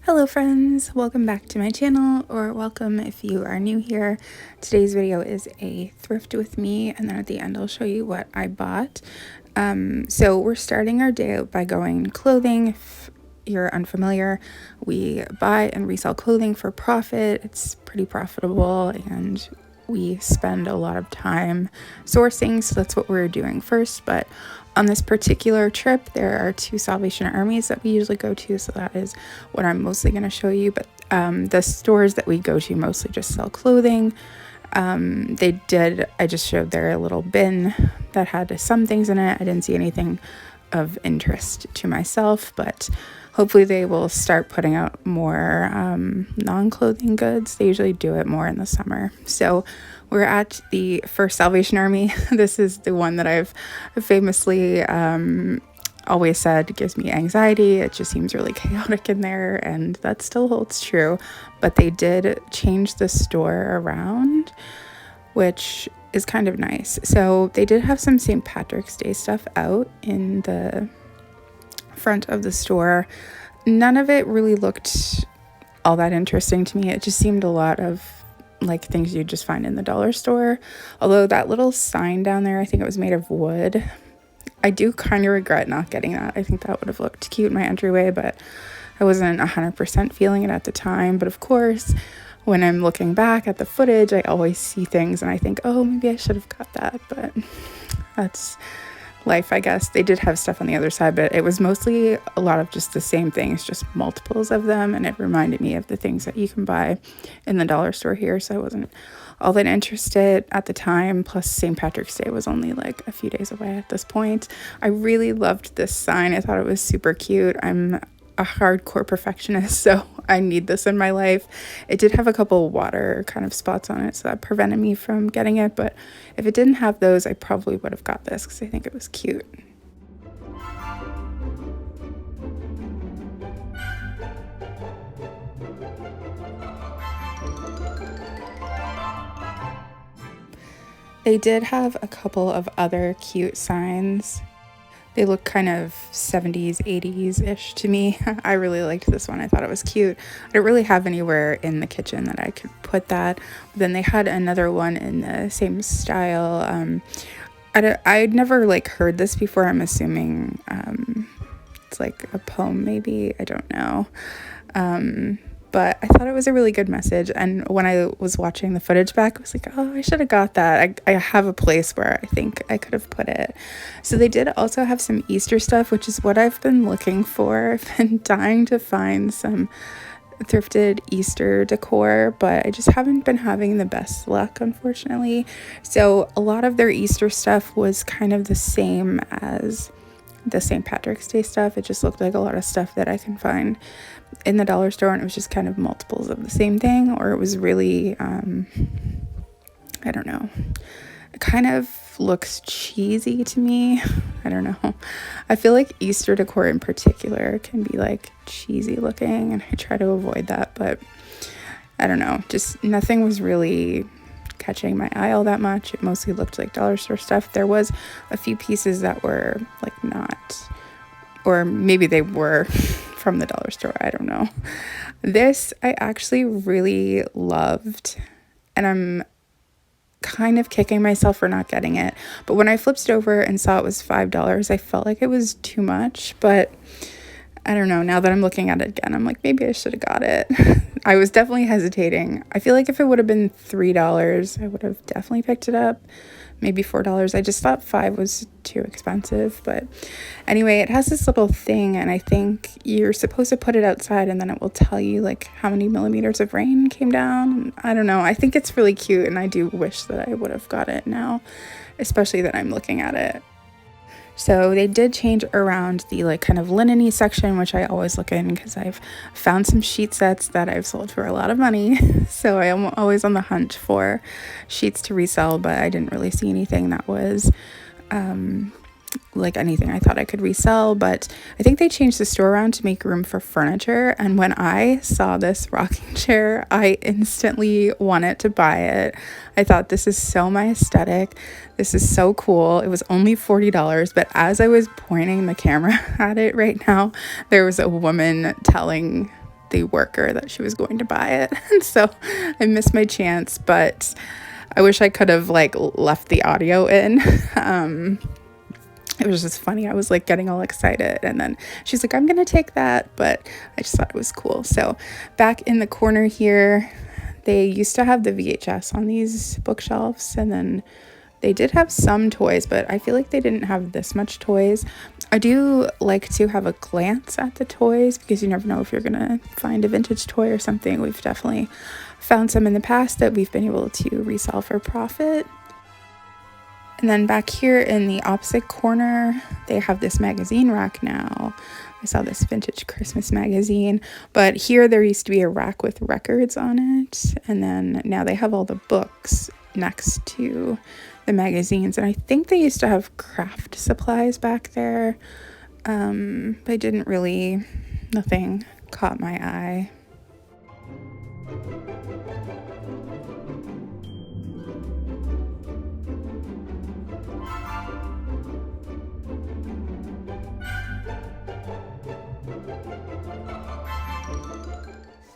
Hello friends, welcome back to my channel, or welcome if you are new here. Today's video is a thrift with me, and then at the end I'll show you what I bought. So we're starting our day out by going clothing. If you're unfamiliar, we buy and resell clothing for profit. It's pretty profitable and we spend a lot of time sourcing, so that's what we're doing first. But on this particular trip, there are two Salvation Armies that we usually go to, so that is what I'm mostly going to show you. But the stores that we go to mostly just sell clothing. I just showed their little bin that had some things in it. I didn't see anything of interest to myself, but hopefully they will start putting out more non-clothing goods. They usually do it more in the summer. So we're at the first Salvation Army. This is the one that I've famously always said gives me anxiety. It just seems really chaotic in there, and that still holds true. But they did change the store around, which is kind of nice. So they did have some St. Patrick's Day stuff out in the front of the store. None of it really looked all that interesting to me. It just seemed a lot of like things you'd just find in the dollar store. Although that little sign down there, I think it was made of wood. I do kind of regret not getting that. I think that would have looked cute in my entryway, but I wasn't 100% feeling it at the time. But of course, when I'm looking back at the footage, I always see things and I think, oh, maybe I should have got that. But that's life, I guess. They did have stuff on the other side, but it was mostly a lot of just the same things, just multiples of them. And it reminded me of the things that you can buy in the dollar store here. So I wasn't all that interested at the time. Plus St. Patrick's Day was only like a few days away at this point. I really loved this sign. I thought it was super cute. I'm a hardcore perfectionist, so I need this in my life. It did have a couple water kind of spots on it, so that prevented me from getting it, but if it didn't have those, I probably would have got this because I think it was cute. They did have a couple of other cute signs. They look kind of 70s, 80s-ish to me. I really liked this one. I thought it was cute. I don't really have anywhere in the kitchen that I could put that. But then they had another one in the same style. I'd never like heard this before. I'm assuming it's like a poem maybe. I don't know. But I thought it was a really good message. And when I was watching the footage back, I was like, oh, I should have got that. I have a place where I think I could have put it. So they did also have some Easter stuff, which is what I've been looking for. I've been dying to find some thrifted Easter decor, but I just haven't been having the best luck, unfortunately. So a lot of their Easter stuff was kind of the same as the St. Patrick's Day stuff. It just looked like a lot of stuff that I can find in the dollar store, and it was just kind of multiples of the same thing, or it was really I don't know, it kind of looks cheesy to me. I don't know, I feel like Easter decor in particular can be like cheesy looking, and I try to avoid that, but I don't know, just nothing was really catching my eye all that much. It mostly looked like dollar store stuff. There was a few pieces that were like not, or maybe they were from the dollar store, I don't know. This I actually really loved, and I'm kind of kicking myself for not getting it, but when I flipped it over and saw it was $5, I felt like it was too much. But I don't know, now that I'm looking at it again, I'm like, maybe I should have got it. I was definitely hesitating. I feel like if it would have been $3, I would have definitely picked it up. Maybe $4. I just thought $5 was too expensive. But anyway, it has this little thing, and I think you're supposed to put it outside, and then it will tell you like how many millimeters of rain came down. I don't know. I think it's really cute, and I do wish that I would have got it now, especially that I'm looking at it. So they did change around the like kind of linen-y section, which I always look in because I've found some sheet sets that I've sold for a lot of money. So I am always on the hunt for sheets to resell, but I didn't really see anything that was like anything I thought I could resell. But I think they changed the store around to make room for furniture, and when I saw this rocking chair, I instantly wanted to buy it. I thought, this is so my aesthetic, this is so cool. It was only $40, but as I was pointing the camera at it right now, there was a woman telling the worker that she was going to buy it. And so I missed my chance, but I wish I could have like left the audio in. It was just funny. I was like getting all excited, and then she's like, I'm gonna take that, but I just thought it was cool. So back in the corner here, they used to have the VHS on these bookshelves, and then they did have some toys, but I feel like they didn't have this much toys. I do like to have a glance at the toys because you never know if you're gonna find a vintage toy or something. We've definitely found some in the past that we've been able to resell for profit. And then back here in the opposite corner, they have this magazine rack now. I saw this vintage Christmas magazine, but here there used to be a rack with records on it. And then now they have all the books next to the magazines. And I think they used to have craft supplies back there. But nothing caught my eye.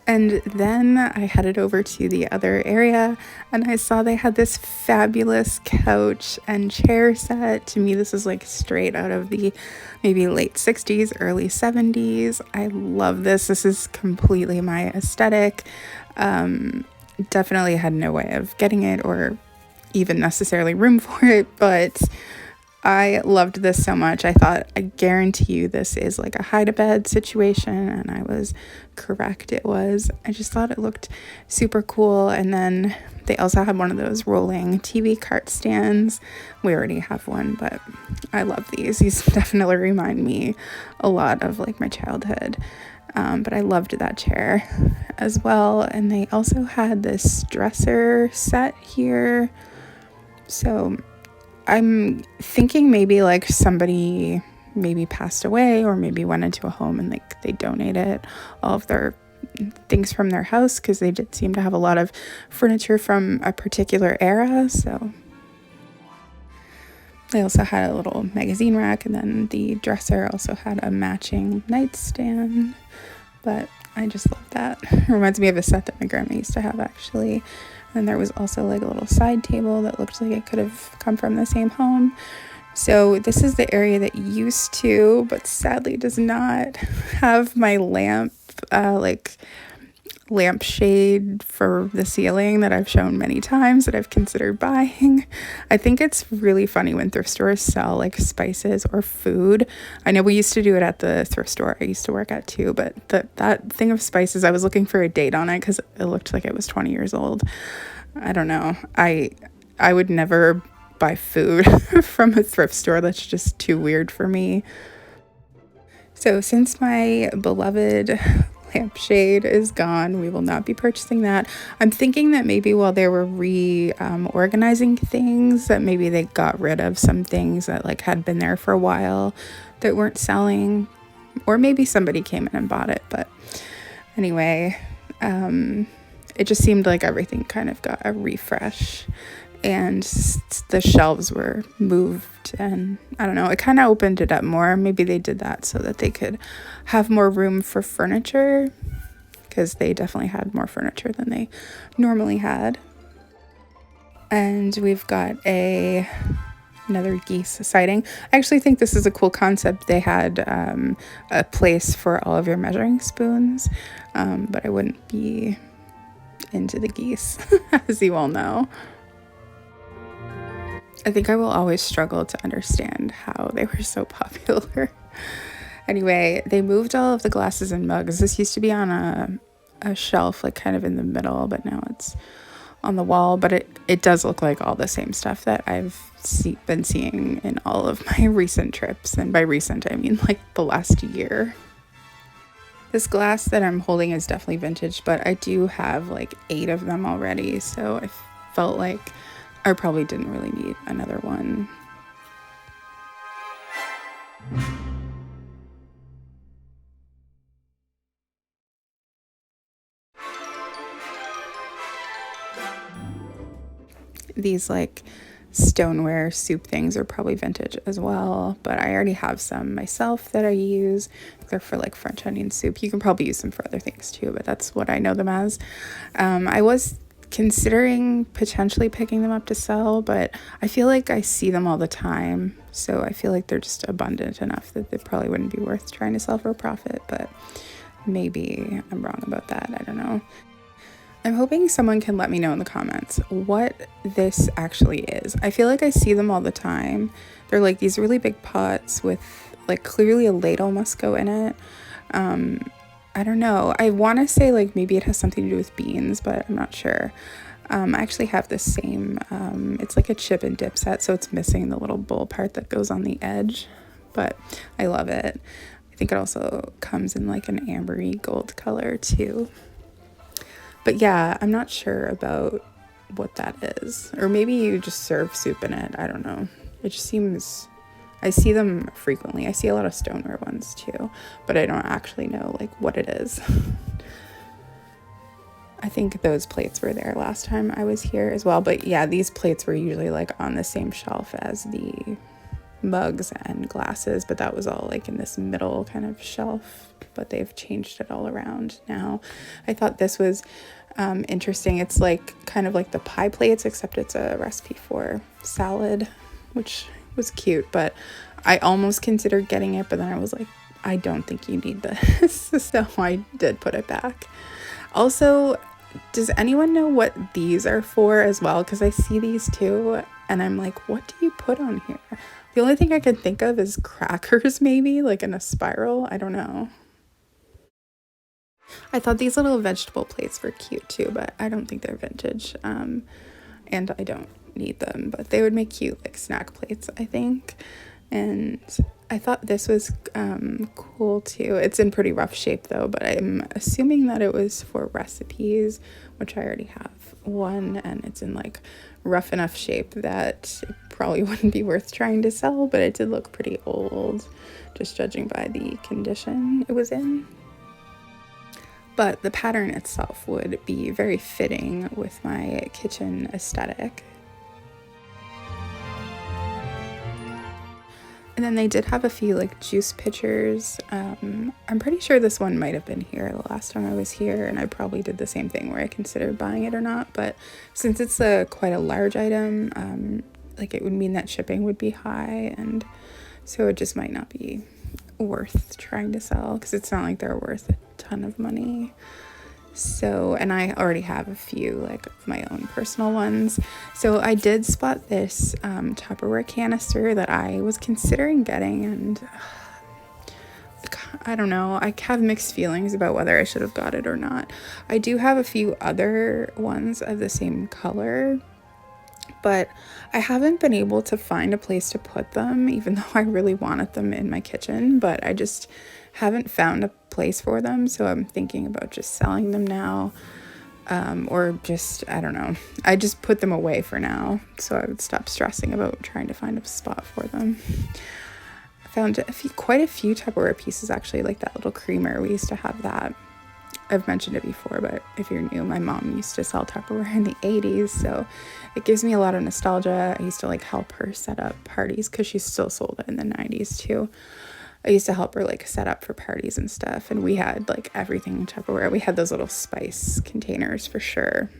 And then I headed over to the other area and I saw they had this fabulous couch and chair set. To me, this is like straight out of the maybe late 60s, early 70s. I love this. This is completely my aesthetic. Definitely had no way of getting it or even necessarily room for it, but I loved this so much. I thought, I guarantee you this is like a hide-a-bed situation, and I was correct. It was. I just thought it looked super cool. And then they also had one of those rolling TV cart stands. We already have one, but I love these. These definitely remind me a lot of like my childhood. But I loved that chair as well. And they also had this dresser set here. So I'm thinking maybe like somebody maybe passed away or maybe went into a home and like they donated all of their things from their house, because they did seem to have a lot of furniture from a particular era. So they also had a little magazine rack, and then the dresser also had a matching nightstand. But I just love that. It reminds me of a set that my grandma used to have, actually. And there was also like a little side table that looked like it could have come from the same home. So this is the area that used to, but sadly does not have my lampshade for the ceiling that I've shown many times that I've considered buying. I think it's really funny when thrift stores sell like spices or food. I know we used to do it at the thrift store I used to work at too, but that thing of spices, I was looking for a date on it because it looked like it was 20 years old. I don't know. I would never buy food from a thrift store. That's just too weird for me. So since my beloved lampshade is gone, we will not be purchasing that. I'm thinking that maybe while they were organizing things, that maybe they got rid of some things that like had been there for a while that weren't selling, or maybe somebody came in and bought it. But anyway, it just seemed like everything kind of got a refresh, and the shelves were moved, and I don't know, it kind of opened it up more. Maybe they did that so that they could have more room for furniture, because they definitely had more furniture than they normally had. And we've got another geese sighting. I actually think this is a cool concept. They had a place for all of your measuring spoons, but I wouldn't be into the geese, as you all know. I think I will always struggle to understand how they were so popular. Anyway, they moved all of the glasses and mugs. This used to be on a shelf, like kind of in the middle, but now it's on the wall. But it does look like all the same stuff that I've been seeing in all of my recent trips. And by recent, I mean like the last year. This glass that I'm holding is definitely vintage, but I do have like 8 of them already. So I felt like I probably didn't really need another one. These like stoneware soup things are probably vintage as well, but I already have some myself that I use. They're for like French onion soup. You can probably use them for other things too, but that's what I know them as. I was considering potentially picking them up to sell, but I feel like I see them all the time, so I feel like they're just abundant enough that they probably wouldn't be worth trying to sell for a profit, but maybe I'm wrong about that. I don't know. I'm hoping someone can let me know in the comments what this actually is. I feel like I see them all the time. They're like these really big pots with like clearly a ladle must go in it. I don't know. I want to say like maybe it has something to do with beans, but I'm not sure. I actually have the same, it's like a chip and dip set, so it's missing the little bowl part that goes on the edge, but I love it. I think it also comes in like an ambery gold color too. But yeah, I'm not sure about what that is. Or maybe you just serve soup in it. I don't know. It just seems... I see them frequently. I see a lot of stoneware ones too, but I don't actually know like what it is. I think those plates were there last time I was here as well. But yeah, these plates were usually like on the same shelf as the mugs and glasses, but that was all like in this middle kind of shelf, but they've changed it all around now. I thought this was interesting. It's like kind of like the pie plates, except it's a recipe for salad, which was cute, but I almost considered getting it, but then I was like, I don't think you need this. So I did put it back. Also, does anyone know what these are for as well? Because I see these too, and I'm like, what do you put on here? The only thing I can think of is crackers, maybe, like in a spiral. I don't know. I thought these little vegetable plates were cute too, but I don't think they're vintage. And I don't need them, but they would make cute like snack plates, I think. And I thought this was cool too. It's in pretty rough shape though, but I'm assuming that it was for recipes, which I already have one, and it's in like rough enough shape that it probably wouldn't be worth trying to sell, but it did look pretty old, just judging by the condition it was in. But the pattern itself would be very fitting with my kitchen aesthetic. And then they did have a few like juice pitchers. I'm pretty sure this one might have been here the last time I was here, and I probably did the same thing where I considered buying it or not. But since it's quite a large item, like it would mean that shipping would be high, and so it just might not be worth trying to sell, because it's not like they're worth a ton of money. So, and I already have a few like of my own personal ones. So I did spot this Tupperware canister that I was considering getting, and I don't know, I have mixed feelings about whether I should have got it or not. I do have a few other ones of the same color, but I haven't been able to find a place to put them, even though I really wanted them in my kitchen, but I just haven't found a place for them. So I'm thinking about just selling them now, or just, I don't know, I just put them away for now so I would stop stressing about trying to find a spot for them. I found quite a few Tupperware pieces actually, like that little creamer. We used to have that. I've mentioned it before, but if you're new, my mom used to sell Tupperware in the 80s, so it gives me a lot of nostalgia. I used to like help her set up parties, because she still sold it in the 90s too. I used to help her like set up for parties and stuff, and we had like everything in Tupperware. We had those little spice containers for sure.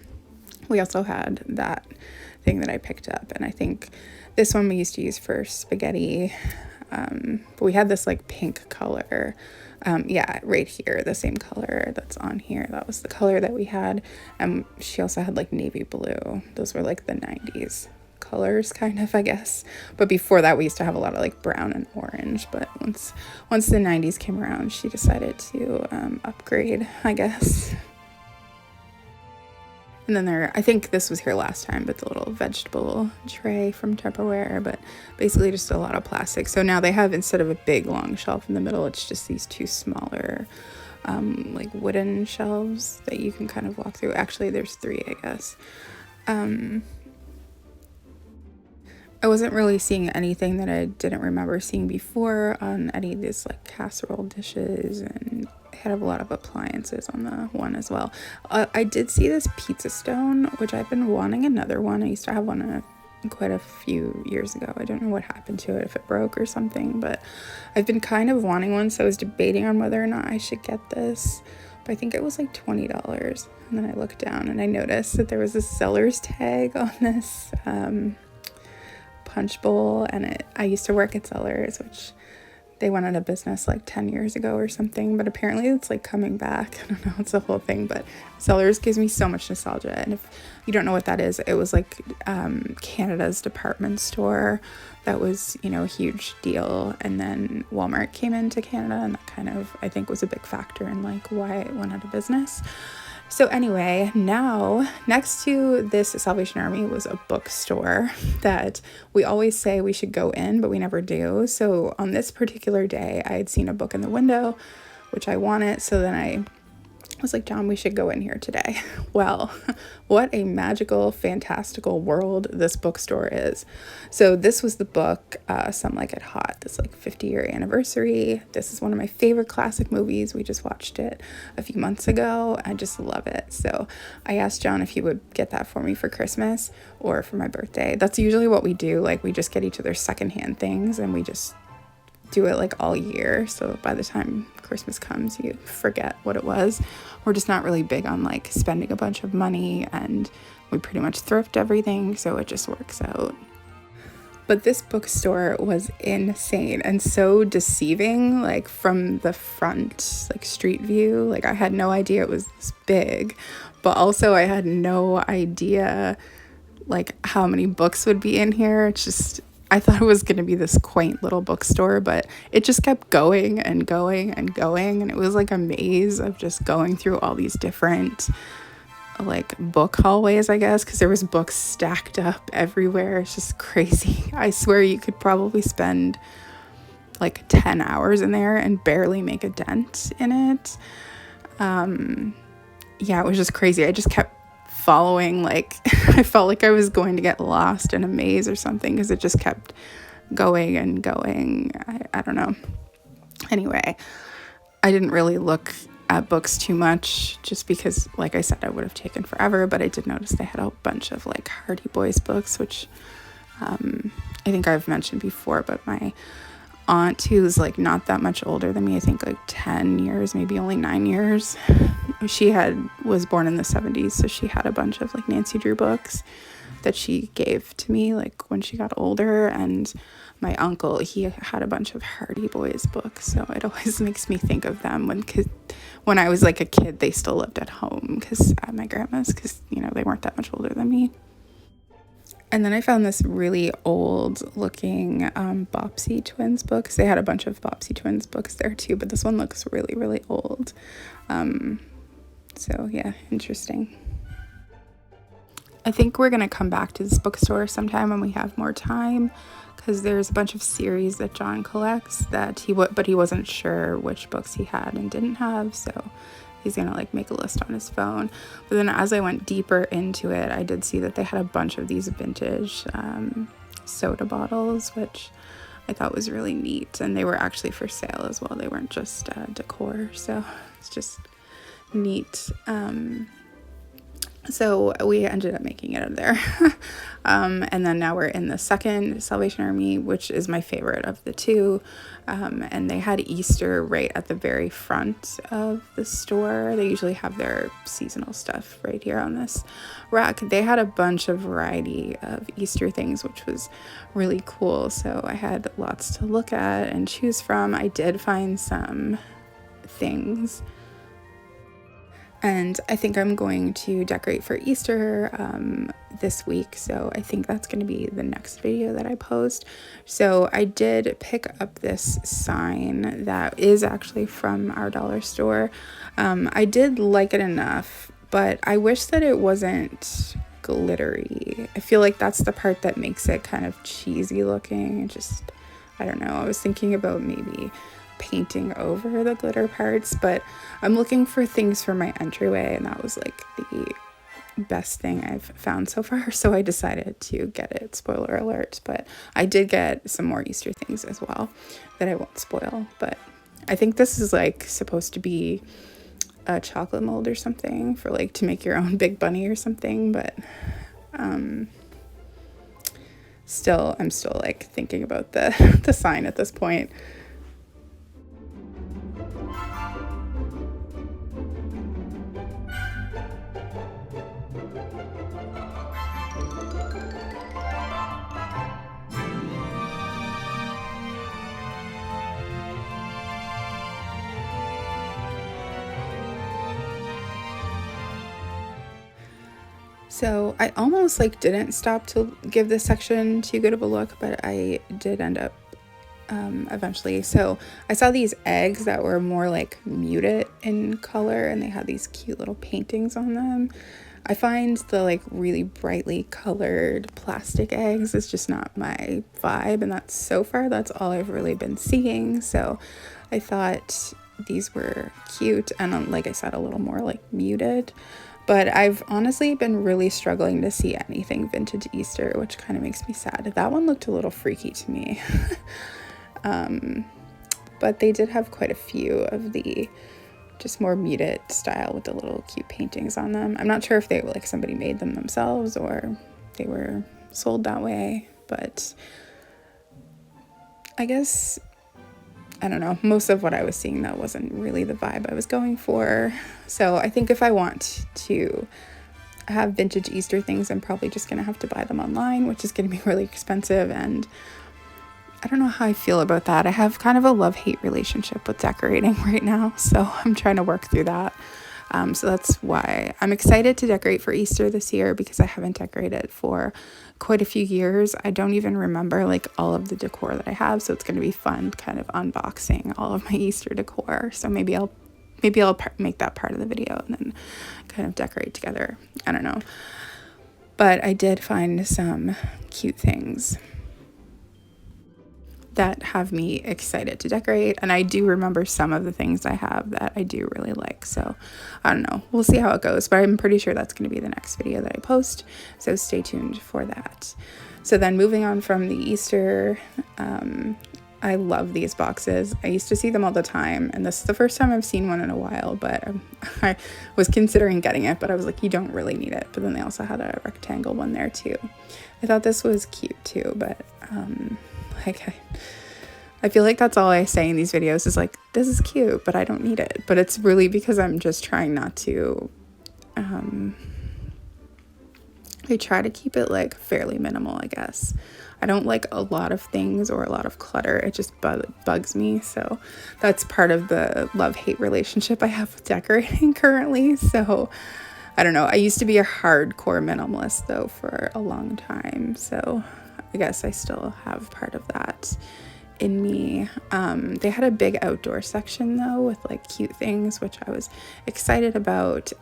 We also had that thing that I picked up, and I think this one we used to use for spaghetti, but we had this like pink color. Yeah, right here, the same color that's on here, that was the color that we had. She also had like navy blue. Those were like the 90s colors, kind of, I guess. But before that, we used to have a lot of like brown and orange. But once the 90s came around, she decided to upgrade, I guess. And then I think this was here last time, but the little vegetable tray from Tupperware, but basically just a lot of plastic. So now they have, instead of a big long shelf in the middle, it's just these two smaller like wooden shelves that you can kind of walk through. Actually, there's three, I guess. I wasn't really seeing anything that I didn't remember seeing before on any of these like casserole dishes, and had a lot of appliances on the one as well. I did see this pizza stone, which I've been wanting another one. I used to have one quite a few years ago. I don't know what happened to it, if it broke or something, but I've been kind of wanting one, so I was debating on whether or not I should get this. But I think it was like $20. And then I looked down and I noticed that there was a seller's tag on this punch bowl, and I used to work at Sellers, which they went out of business like 10 years ago or something, but apparently it's like coming back. I don't know, it's a whole thing, but Sellers gives me so much nostalgia. And if you don't know what that is, it was like Canada's department store that was, you know, a huge deal. And then Walmart came into Canada, and that kind of, I think, was a big factor in like why it went out of business. So anyway, now next to this Salvation Army was a bookstore that we always say we should go in, but we never do. So on this particular day, I had seen a book in the window, which I wanted. So then I was like, John, we should go in here today. Well, what a magical, fantastical world this bookstore is. So this was the book, Some Like It Hot, this like 50-year anniversary. This is one of my favorite classic movies. We just watched it a few months ago. I just love it. So I asked John if he would get that for me for Christmas or for my birthday. That's usually what we do. Like, we just get each other secondhand things, and we just do it like all year, so by the time Christmas comes you forget what it was. We're just not really big on like spending a bunch of money, and we pretty much thrift everything, so it just works out. But this bookstore was insane and so deceiving, like from the front, like street view. Like, I had no idea it was this big, but also I had no idea like how many books would be in here. It's just, I thought it was going to be this quaint little bookstore, but it just kept going and going and going. And it was like a maze of just going through all these different like book hallways, I guess, because there was books stacked up everywhere. It's just crazy. I swear you could probably spend like 10 hours in there and barely make a dent in it. Yeah, it was just crazy. I just kept following, like I felt like I was going to get lost in a maze or something, because it just kept going and going. I don't know. Anyway, I didn't really look at books too much, just because, like I said, I would have taken forever, but I did notice they had a bunch of like Hardy Boys books, which I think I've mentioned before, but my aunt, who's like not that much older than me, I think like 10 years, maybe only 9 years, she was born in the 70s, so she had a bunch of like Nancy Drew books that she gave to me like when she got older. And my uncle, he had a bunch of Hardy Boys books, so it always makes me think of them when I was like a kid. They still lived at home, because at my grandma's, because, you know, they weren't that much older than me. And then I found this really old looking Bobbsey Twins books. They had a bunch of Bobbsey Twins books there too, but this one looks really, really old. So yeah, interesting. I think we're going to come back to this bookstore sometime when we have more time, because there's a bunch of series that John collects that but he wasn't sure which books he had and didn't have, so he's gonna like make a list on his phone. But then as I went deeper into it, I did see that they had a bunch of these vintage soda bottles, which I thought was really neat, and they were actually for sale as well. They weren't just decor, so it's just neat. So we ended up making it out of there. And then now we're in the second Salvation Army, which is my favorite of the two. And they had Easter right at the very front of the store. They usually have their seasonal stuff right here on this rack. They had a bunch of variety of Easter things, which was really cool. So I had lots to look at and choose from. I did find some things, and I think I'm going to decorate for Easter this week, so I think that's going to be the next video that I post. So I did pick up this sign that is actually from our dollar store. I did like it enough, but I wish that it wasn't glittery. I feel like that's the part that makes it kind of cheesy looking. It just, I don't know. I was thinking about maybe painting over the glitter parts, but I'm looking for things for my entryway, and that was like the best thing I've found so far, so I decided to get it. Spoiler alert, but I did get some more Easter things as well that I won't spoil. But I think this is like supposed to be a chocolate mold or something for like to make your own big bunny or something, but I'm still like thinking about the sign at this point. So I almost like didn't stop to give this section too good of a look, but I did end up eventually. So I saw these eggs that were more like muted in color, and they had these cute little paintings on them. I find the like really brightly colored plastic eggs is just not my vibe, and so far that's all I've really been seeing. So I thought these were cute and, like I said, a little more like muted. But I've honestly been really struggling to see anything vintage Easter, which kind of makes me sad. That one looked a little freaky to me. But they did have quite a few of the just more muted style with the little cute paintings on them. I'm not sure if they were like somebody made them themselves or they were sold that way, but I guess, I don't know, most of what I was seeing though wasn't really the vibe I was going for. So I think if I want to have vintage Easter things, I'm probably just gonna have to buy them online, which is gonna be really expensive, and I don't know how I feel about that. I have kind of a love-hate relationship with decorating right now, so I'm trying to work through that. So that's why I'm excited to decorate for Easter this year, because I haven't decorated for quite a few years. I don't even remember like all of the decor that I have, so it's going to be fun kind of unboxing all of my Easter decor. So maybe I'll make that part of the video and then kind of decorate together. I don't know. But I did find some cute things that have me excited to decorate, and I do remember some of the things I have that I do really like. So I don't know, we'll see how it goes, but I'm pretty sure that's going to be the next video that I post, so stay tuned for that. So then moving on from the Easter, I love these boxes. I used to see them all the time, and this is the first time I've seen one in a while, but I was considering getting it, but I was like, you don't really need it. But then they also had a rectangle one there too. I thought this was cute too, but like I feel like that's all I say in these videos is like, this is cute, but I don't need it. But it's really because I'm just trying not to, I try to keep it like fairly minimal, I guess. I don't like a lot of things or a lot of clutter. It just bugs me. So that's part of the love-hate relationship I have with decorating currently. So I don't know. I used to be a hardcore minimalist though for a long time. So I guess I still have part of that in me. They had a big outdoor section though with like cute things, which I was excited about.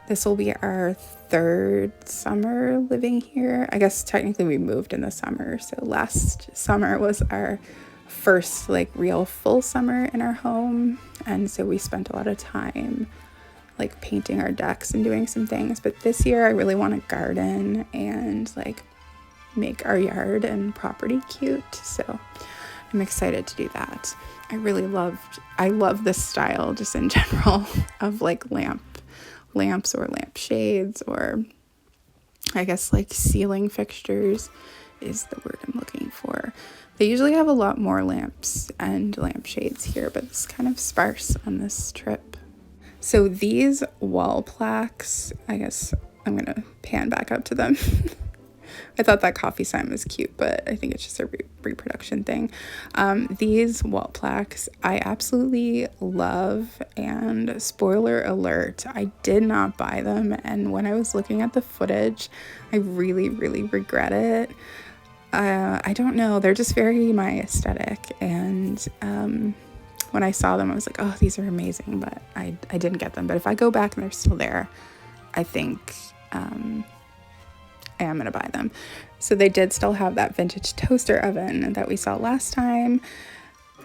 This will be our third summer living here. I guess technically we moved in the summer. So last summer was our first like real full summer in our home. And so we spent a lot of time like painting our decks and doing some things. But this year I really want to garden and like make our yard and property cute, so I'm excited to do that. I love this style just in general of like lamps or lamp shades, or I guess like ceiling fixtures is the word I'm looking for. They usually have a lot more lamps and lampshades here, but it's kind of sparse on this trip. So these wall plaques, I guess I'm gonna pan back up to them. I thought that coffee sign was cute, but I think it's just a reproduction thing. These wall plaques I absolutely love, and spoiler alert, I did not buy them, and when I was looking at the footage, I really, really regret it. I don't know, they're just very my aesthetic, and when I saw them I was like, oh, these are amazing, but I didn't get them. But if I go back and they're still there, I think I am going to buy them. So they did still have that vintage toaster oven that we saw last time.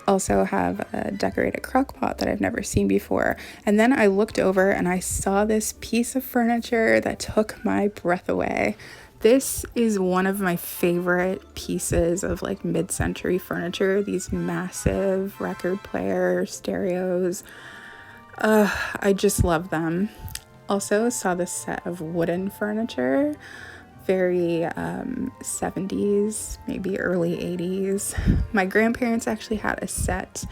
Also have a decorated crock pot that I've never seen before. And then I looked over and I saw this piece of furniture that took my breath away. This is one of my favorite pieces of like mid-century furniture. These massive record player stereos. I just love them. Also saw this set of wooden furniture. very 70s, maybe early 80s. My grandparents actually had a set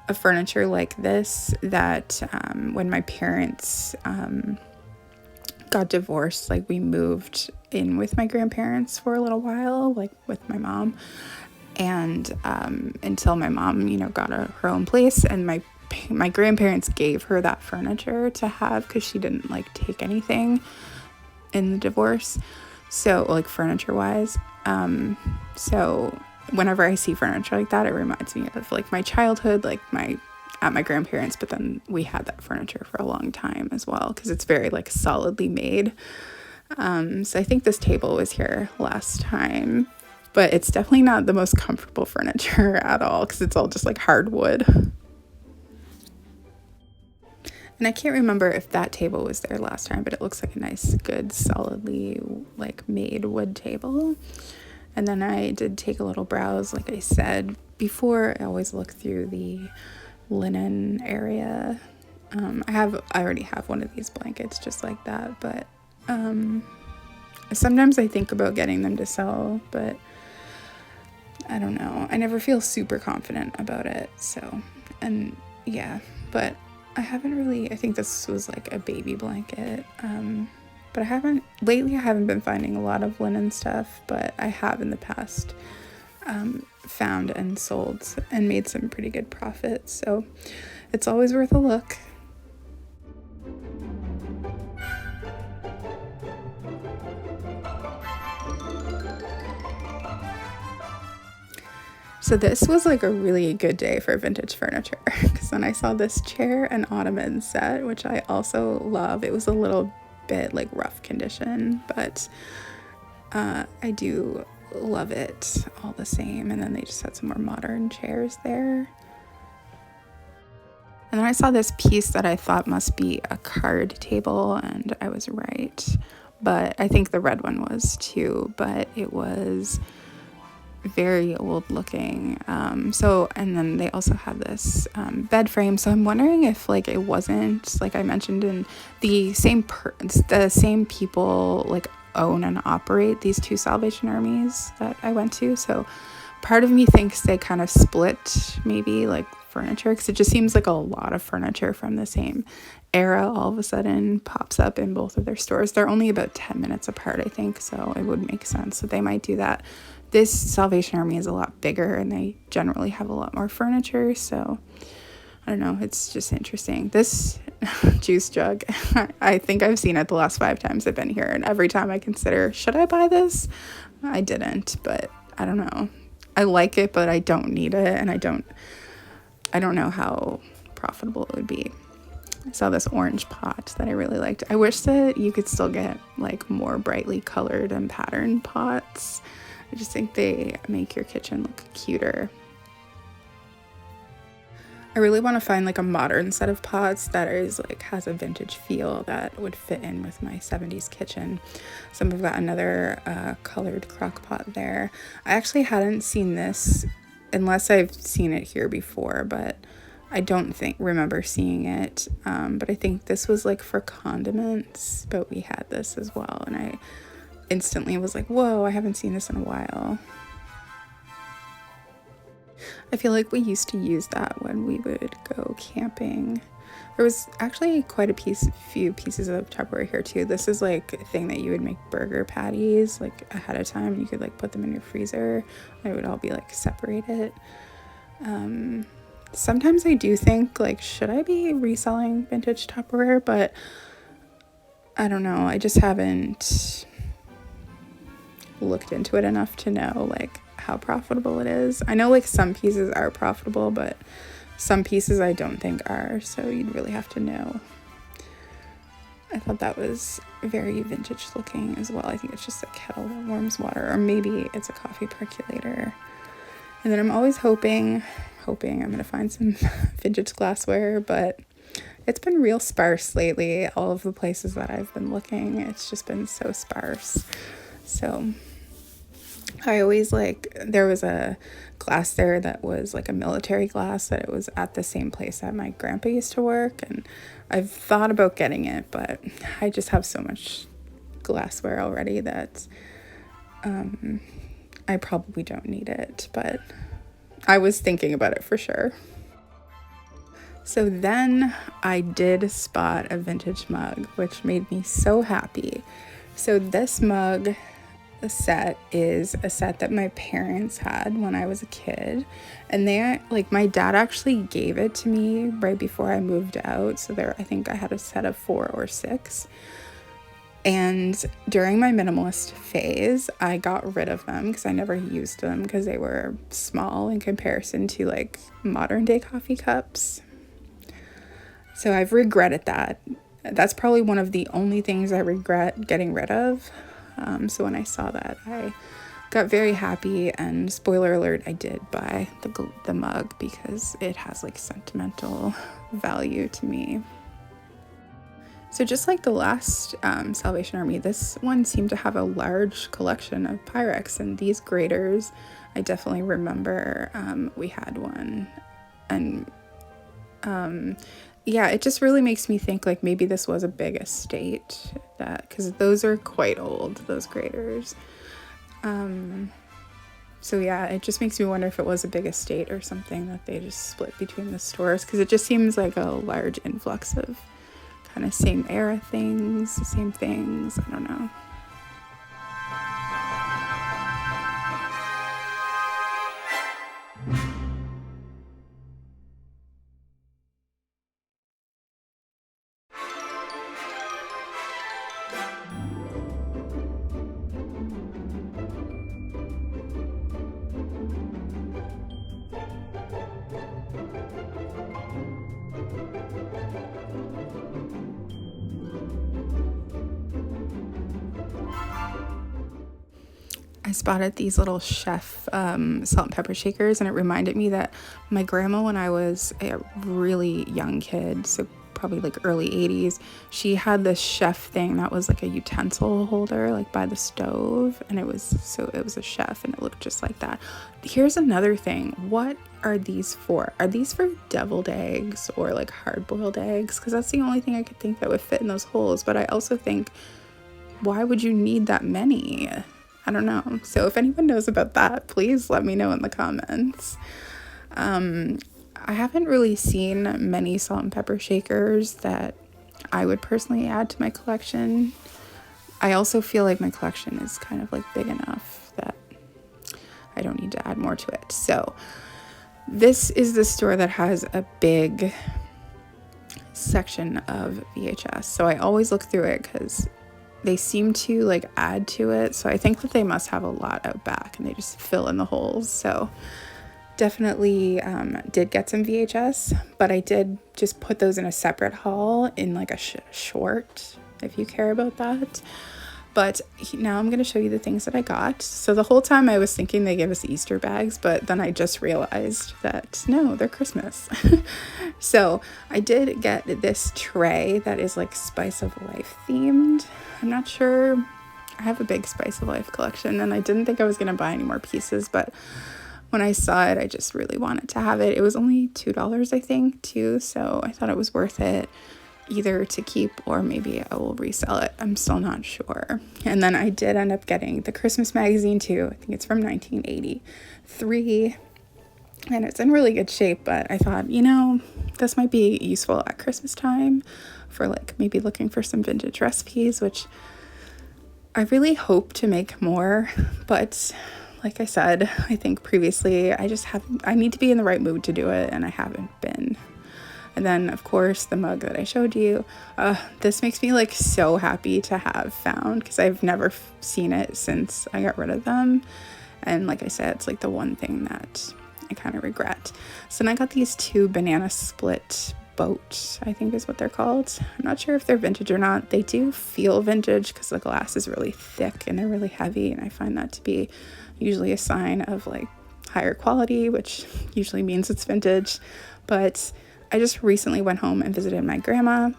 of furniture like this that when my parents got divorced, like we moved in with my grandparents for a little while, like with my mom, and until my mom, you know, got her own place, and my grandparents gave her that furniture to have because she didn't like take anything in the divorce, so like furniture wise. So whenever I see furniture like that, it reminds me of like my childhood, like at my grandparents, but then we had that furniture for a long time as well because it's very like solidly made. So I think this table was here last time, but it's definitely not the most comfortable furniture at all because it's all just like hardwood. And I can't remember if that table was there last time, but it looks like a nice, good, solidly like made wood table. And then I did take a little browse, like I said before. I always look through the linen area. I already have one of these blankets just like that, but sometimes I think about getting them to sell, but I don't know. I never feel super confident about it. So, and yeah, but I think this was like a baby blanket. But lately I haven't been finding a lot of linen stuff, but I have in the past found and sold and made some pretty good profits. So it's always worth a look. So this was like a really good day for vintage furniture because then I saw this chair and ottoman set, which I also love. It was a little bit like rough condition, but I do love it all the same. And then they just had some more modern chairs there. And then I saw this piece that I thought must be a card table, and I was right. But I think the red one was too, but it was very old looking. And then they also had this bed frame. So I'm wondering if like it wasn't, like I mentioned, in the same people like own and operate these two Salvation Armies that I went to. So part of me thinks they kind of split maybe like furniture, because it just seems like a lot of furniture from the same era all of a sudden pops up in both of their stores. They're only about 10 minutes apart, I think, so it would make sense that they might do that. This Salvation Army is a lot bigger and they generally have a lot more furniture, so I don't know, it's just interesting. This juice jug, I think I've seen it the last 5 times I've been here, and every time I consider, should I buy this? I didn't, but I don't know. I like it, but I don't need it, and I don't know how profitable it would be. I saw this orange pot that I really liked. I wish that you could still get like more brightly colored and patterned pots. I just think they make your kitchen look cuter. I really want to find like a modern set of pots that is like has a vintage feel that would fit in with my 70s kitchen. So I've got another colored crock pot there. I actually hadn't seen this unless I've seen it here before, but I don't remember seeing it. But I think this was like for condiments, but we had this as well, and I instantly was like, whoa, I haven't seen this in a while. I feel like we used to use that when we would go camping. There was actually quite few pieces of Tupperware here too. This is like a thing that you would make burger patties like ahead of time. You could like put them in your freezer. They would all be like separated. Sometimes I do think like, should I be reselling vintage Tupperware? But I don't know. I just haven't looked into it enough to know like how profitable it is. I know like some pieces are profitable, but some pieces I don't think are, so you'd really have to know. I thought that was very vintage looking as well. I think it's just a kettle that warms water, or maybe it's a coffee percolator. And then I'm always hoping I'm gonna find some vintage glassware, but it's been real sparse lately. All of the places that I've been looking, it's just been so sparse. So I always there was a glass there that was like a military glass, that it was at the same place that my grandpa used to work, and I've thought about getting it, but I just have so much glassware already that I probably don't need it, but I was thinking about it for sure. So then I did spot a vintage mug, which made me so happy. So this mug set is a set that my parents had when I was a kid, and they, like, my dad actually gave it to me right before I moved out. So I think I had a set of 4 or 6. And during my minimalist phase, I got rid of them because I never used them because they were small in comparison to like modern day coffee cups. So I've regretted that. That's probably one of the only things I regret getting rid of. So when I saw that, I got very happy, and spoiler alert, I did buy the mug because it has like sentimental value to me. So just like the last Salvation Army, this one seemed to have a large collection of PYREX, and these graters, I definitely remember we had one. And yeah, it just really makes me think like maybe this was a big estate, that because those are quite old, those graters. So yeah, it just makes me wonder if it was a big estate or something that they just split between the stores, because it just seems like a large influx of kind of same era things, same things, I don't know. I spotted these little chef salt and pepper shakers, and it reminded me that my grandma, when I was a really young kid, so probably like early 80s, she had this chef thing that was like a utensil holder like by the stove, and it was a chef and it looked just like that. Here's another thing. What are these for? Are these for deviled eggs or like hard-boiled eggs? Because that's the only thing I could think that would fit in those holes. But I also think, why would you need that many? I don't know. So if anyone knows about that, please let me know in the comments. I haven't really seen many salt and pepper shakers that I would personally add to my collection. I also feel like my collection is kind of like big enough that I don't need to add more to it. So this is the store that has a big section of VHS. So I always look through it because they seem to like add to it. So I think that they must have a lot out back and they just fill in the holes. So definitely did get some VHS, but I did just put those in a separate haul in like a short, if you care about that. But now I'm going to show you the things that I got. So the whole time I was thinking they gave us Easter bags, but then I just realized that no, they're Christmas. So I did get this tray that is like Spice of Life themed. I'm not sure. I have a big Spice of Life collection, and I didn't think I was going to buy any more pieces, but when I saw it, I just really wanted to have it. It was only $2, I think, too, so I thought it was worth it, either to keep or maybe I will resell it. I'm still not sure. And then I did end up getting the Christmas magazine, too. I think it's from 1983, and it's in really good shape, but I thought, you know, this might be useful at Christmas time for like maybe looking for some vintage recipes, which I really hope to make more, but like I said, I think previously, I need to be in the right mood to do it, and I haven't been. And then, of course, the mug that I showed you, this makes me like so happy to have found, because I've never seen it since I got rid of them. And like I said, it's like the one thing that I kind of regret. So then I got these 2 banana split boat, I think is what they're called. I'm not sure if they're vintage or not. They do feel vintage because the glass is really thick and they're really heavy, and I find that to be usually a sign of like higher quality, which usually means it's vintage. But I just recently went home and visited my grandma,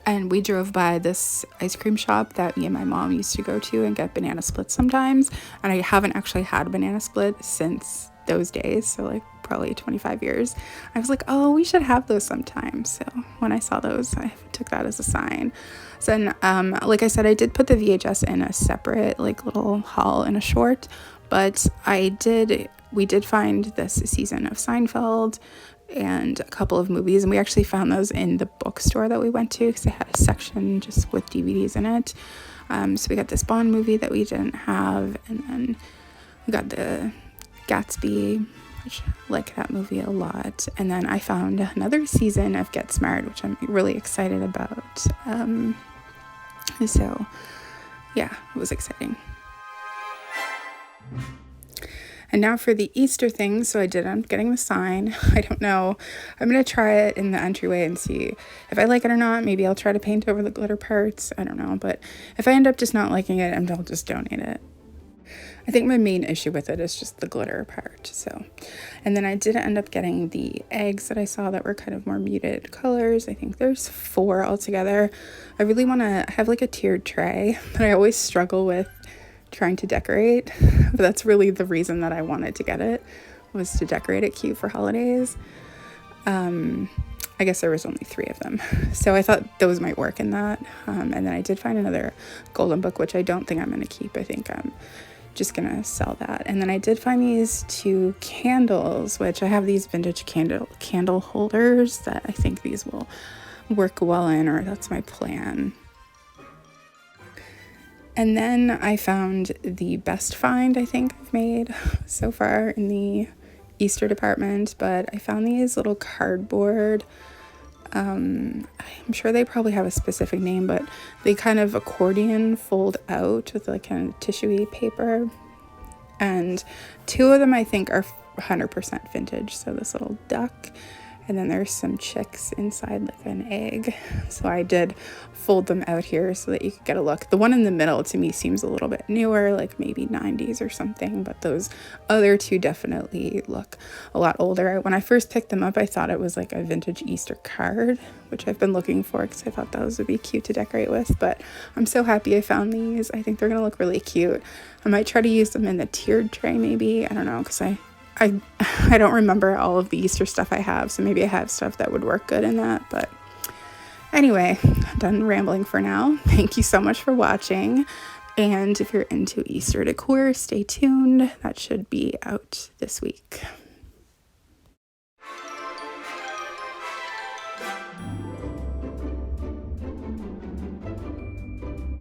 and we drove by this ice cream shop that me and my mom used to go to and get banana splits sometimes, and I haven't actually had a banana split since those days, so like probably 25 years. I was like, oh, we should have those sometime. So when I saw those, I took that as a sign. So then, like I said, I did put the VHS in a separate like little haul in a short, but we did find this season of Seinfeld and a couple of movies, and we actually found those in the bookstore that we went to because they had a section just with DVDs in it. So we got this Bond movie that we didn't have, and then we got the Gatsby, which I like that movie a lot. And then I found another season of Get Smart, which I'm really excited about. So yeah, it was exciting. And now for the Easter thing. So I did end up getting the sign. I don't know. I'm going to try it in the entryway and see if I like it or not. Maybe I'll try to paint over the glitter parts. I don't know. But if I end up just not liking it, I'll just donate it. I think my main issue with it is just the glitter part. So, and then I did end up getting the eggs that I saw that were kind of more muted colors. I think there's 4 altogether. I really want to have like a tiered tray, but I always struggle with trying to decorate. But that's really the reason that I wanted to get it, was to decorate it cute for holidays. I guess there was only 3 of them, so I thought those might work in that. And then I did find another golden book, which I don't think I'm going to keep. I think I'm just gonna sell that. And then I did find these 2 candles, which I have these vintage candle holders that I think these will work well in, or that's my plan. And then I found the best find I think I've made so far in the Easter department, but I found these little cardboard, I'm sure they probably have a specific name, but they kind of accordion fold out with like kind of tissuey paper. And 2 of them I think are 100% vintage. So this little duck, and then there's some chicks inside like an egg. So I did fold them out here so that you could get a look. The one in the middle to me seems a little bit newer, like maybe 90s or something, but those other 2 definitely look a lot older. When I first picked them up, I thought it was like a vintage Easter card, which I've been looking for because I thought those would be cute to decorate with, but I'm so happy I found these. I think they're gonna look really cute. I might try to use them in the tiered tray maybe, I don't know, because I don't remember all of the Easter stuff I have, so maybe I have stuff that would work good in that. But anyway, I'm done rambling for now. Thank you so much for watching, and if you're into Easter decor, stay tuned. That should be out this week.